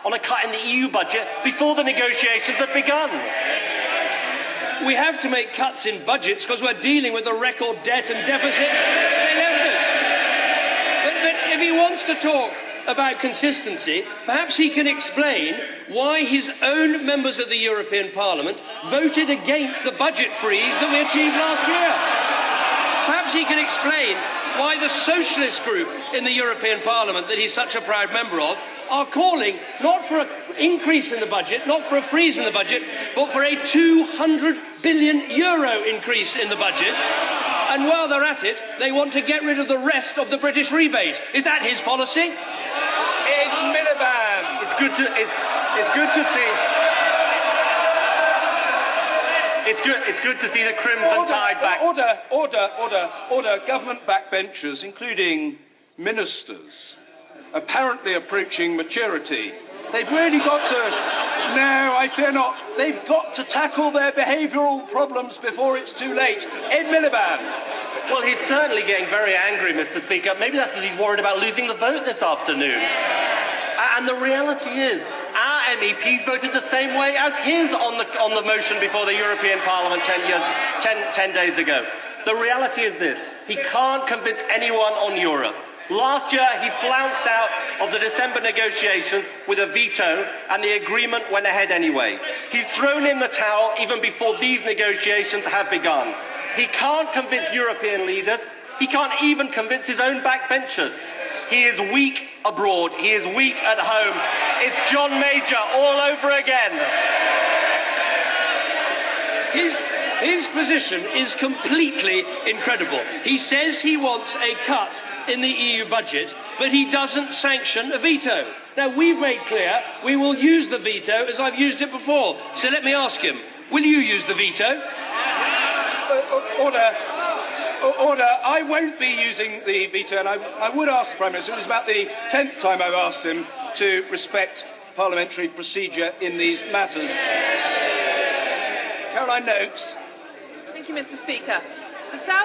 on a cut in the EU budget before the negotiations have begun. We have to make cuts in budgets because we're dealing with a record debt and deficit they left us. But if he wants to talk about consistency, perhaps he can explain why his own members of the European Parliament voted against the budget freeze that we achieved last year. Perhaps he can explain why the Socialist group in the European Parliament that he's such a proud member of are calling not for an increase in the budget, not for a freeze in the budget, but for a €200 billion increase in the budget. And while they're at it, they want to get rid of the rest of the British rebate. Is that his policy? Ed Miliband. It's good to see the Crimson Tide back. Order. Government backbenchers, including ministers, apparently approaching maturity. They've really got to... No, I fear not. They've got to tackle their behavioural problems before it's too late. Ed Miliband. Well, he's certainly getting very angry, Mr. Speaker. Maybe that's because he's worried about losing the vote this afternoon. And the reality is, our MEPs voted the same way as his on the motion before the European Parliament 10 days ago. The reality is this: he can't convince anyone on Europe. Last year, he flounced out of the December negotiations with a veto, and the agreement went ahead anyway. He's thrown in the towel even before these negotiations have begun. He can't convince European leaders. He can't even convince his own backbenchers. He is weak abroad. He is weak at home. It's John Major all over again. His position is completely incredible. He says he wants a cut in the EU budget, but he doesn't sanction a veto. Now, we've made clear we will use the veto as I've used it before. So let me ask him, will you use the veto? Order. I won't be using the veto, and I would ask the Prime Minister. It was about the 10th time I've asked him to respect parliamentary procedure in these matters. Caroline Noakes. Thank you, Mr. Speaker. The South